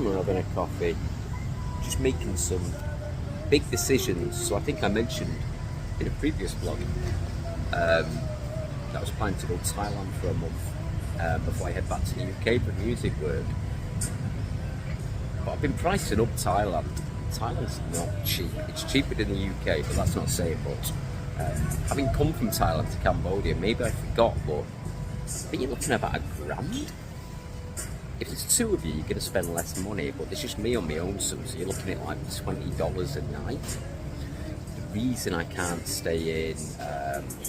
camera, having a coffee, just making some big decisions. So I think I mentioned in a previous vlog that I was planning to go to Thailand for a month before I head back to the UK for music work. But I've been pricing up Thailand. Thailand's not cheap. It's cheaper than the UK, but that's not saying much. Having come from Thailand to Cambodia, maybe I forgot, but I think you're looking at about $1,000. If there's two of you, you're going to spend less money, but there's just me on my own, so you're looking at like $20 a night. The reason I can't stay in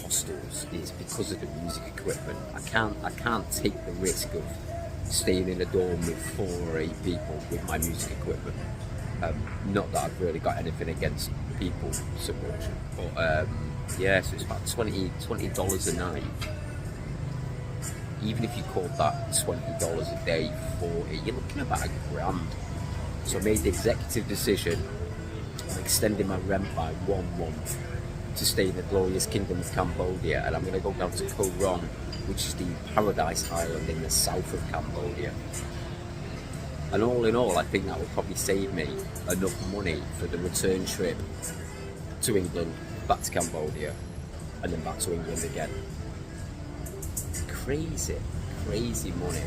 hostels is because of the music equipment. I can't take the risk of staying in a dorm with 4 or 8 people with my music equipment. Not that I've really got anything against people so much, but yeah, so it's about $20 a night. Even if you called that $20 a day, 40, you're looking at about $1,000. So I made the executive decision of extending my rent by 1 month to stay in the glorious kingdom of Cambodia, and I'm going to go down to Koh Rong, which is the paradise island in the south of Cambodia. And all in all, I think that will probably save me enough money for the return trip to England, back to Cambodia, and then back to England again. Crazy money.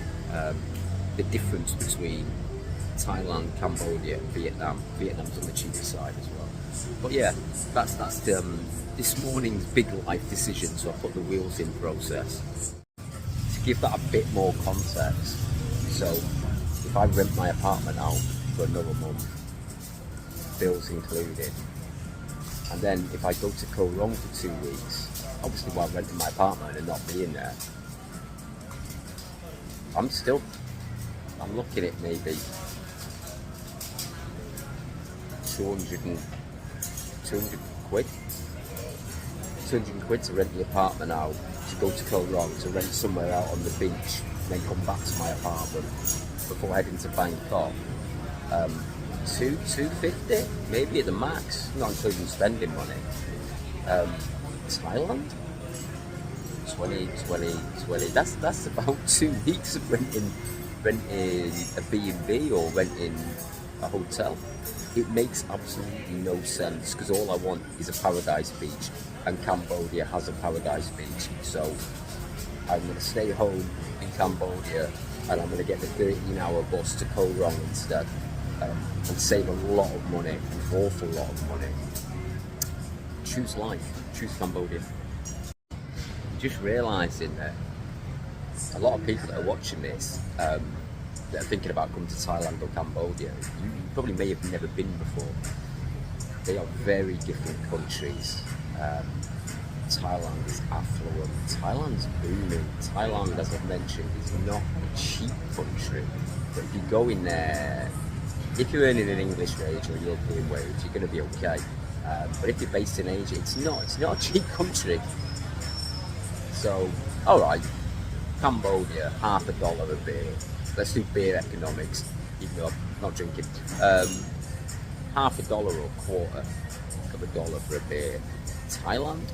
The difference between Thailand, Cambodia, and Vietnam. Vietnam's on the cheaper side as well. But yeah, that's this morning's big life decision. So I put the wheels in process. To give that a bit more context, so if I rent my apartment out for another month, bills included, and then if I go to Koh Rong for 2 weeks, obviously while renting my apartment and not being there, I'm looking at maybe 200 quid. 200 quid to rent the apartment out, to go to Koh Rong, to rent somewhere out on the beach, and then come back to my apartment before heading to Bangkok. 250 maybe at the max, not including spending money. Thailand, 20. That's about 2 weeks of renting a B&B or renting a hotel. It makes absolutely no sense, because all I want is a paradise beach, and Cambodia has a paradise beach. So I'm going to stay home in Cambodia, and I'm going to get the 13-hour bus to Koh Rong instead, and save a lot of money, an awful lot of money. Choose life, choose Cambodia. Just realising that a lot of people that are watching this, that are thinking about coming to Thailand or Cambodia, you probably may have never been before. They are very different countries. Thailand is affluent, Thailand's booming. Thailand, as I've mentioned, is not a cheap country, but if you go in there, if you're earning an English wage or a European wage, you're going to be okay. But if you're based in Asia, it's not a cheap country. So, alright, Cambodia, $50 a beer. Let's do beer economics, even though I'm not drinking. $50 or a quarter of a dollar for a beer. Thailand,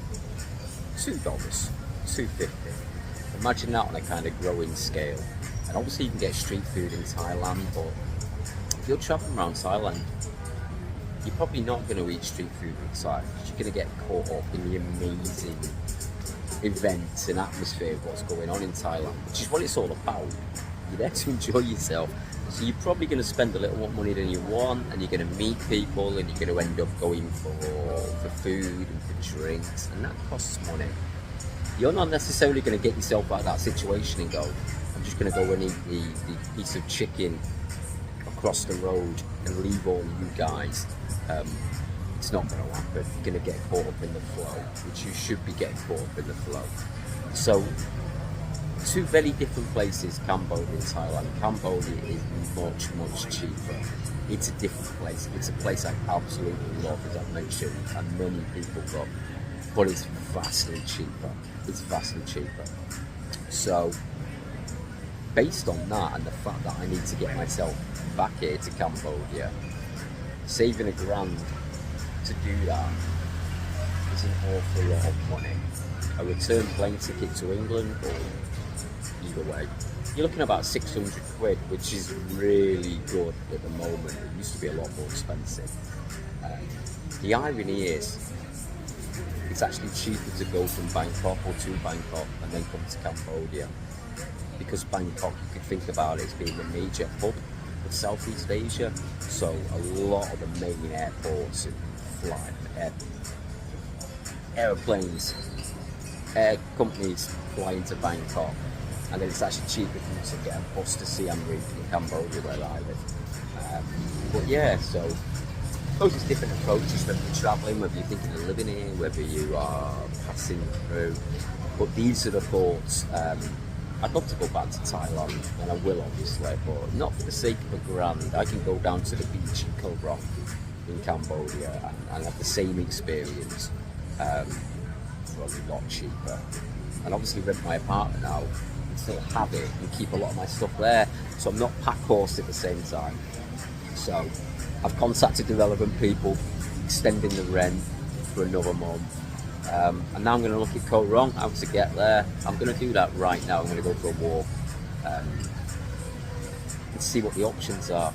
$2, $2.50. Imagine that on a kind of growing scale. And obviously you can get street food in Thailand, but if you're traveling around Thailand, you're probably not going to eat street food inside. You're going to get caught up in the amazing events and atmosphere of what's going on in Thailand, which is what it's all about. You're there to enjoy yourself. So you're probably going to spend a little more money than you want, and you're going to meet people, and you're going to end up going for food and for drinks, and that costs money. You're not necessarily going to get yourself out of that situation and go, I'm just going to go and eat the piece of chicken across the road and leave all you guys. It's not going to happen. You're going to get caught up in the flow, which you should be getting caught up in the flow. So, two very different places, Cambodia and Thailand. Cambodia is much cheaper. It's a different place. It's a place I absolutely love, as I've mentioned, and many people love. But it's vastly cheaper. It's vastly cheaper. So, based on that and the fact that I need to get myself back here to Cambodia, saving $1,000 to do that is an awful lot of money. A return plane ticket to England, or either way, you're looking at about 600 quid, which is really good at the moment. It used to be a lot more expensive. The irony is, it's actually cheaper to go from Bangkok or to Bangkok and then come to Cambodia, because Bangkok, you could think about it as being the major hub of Southeast Asia. So a lot of the main airports and airplanes, air companies fly into Bangkok, and then it's actually cheaper for you to get a bus to Siem Reap in Cambodia, where I live. But yeah, so I suppose it's different approaches when you're travelling, whether you're thinking of living here, whether you are passing through. But these are the thoughts. I'd love to go back to Thailand, and I will obviously, but not for the sake of a grand. I can go down to the beach in Koh Rong in Cambodia and have the same experience for a lot cheaper. And obviously rent my apartment now and still have it and keep a lot of my stuff there, so I'm not pack horsed at the same time. So I've contacted the relevant people, extending the rent for another month. And now I'm going to look at Koh Rong, how to get there. I'm going to do that right now. I'm going to go for a walk and see what the options are.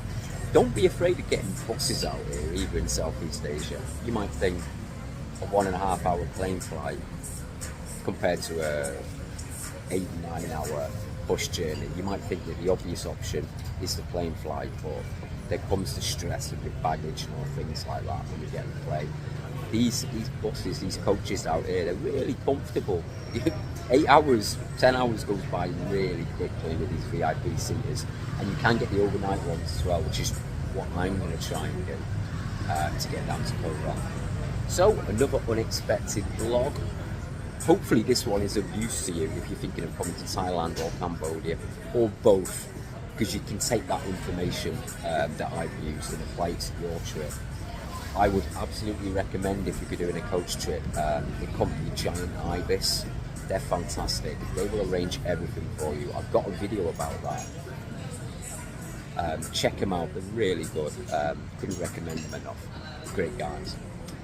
Don't be afraid of getting buses out here, either in Southeast Asia. You might think a 1.5 hour plane flight compared to a 8-9 hour bus journey. You might think that the obvious option is the plane flight, but there comes the stress of your baggage and all things like that when you get on the plane. These buses, these coaches out here, they're really comfortable. 8 hours, 10 hours goes by really quickly with these VIP seaters, and you can get the overnight ones as well, which is what I'm going to try and do to get down to Koh Rong. So another unexpected vlog. Hopefully this one is of use to you if you're thinking of coming to Thailand or Cambodia, or both, because you can take that information that I've used and apply it to your trip. I would absolutely recommend, if you're doing a coach trip, the company Giant Ibis. They're fantastic. They will arrange everything for you. I've got a video about that. Check them out. They're really good. Couldn't recommend them enough. Great guys.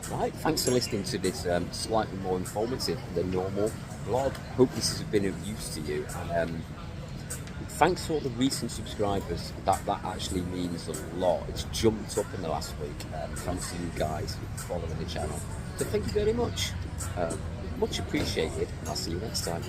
Right, thanks for listening to this slightly more informative than normal vlog. Hope this has been of use to you. And thanks to all the recent subscribers. That actually means a lot. It's jumped up in the last week. Thanks to you guys for following the channel. So thank you very much. Much appreciated. I'll see you next time.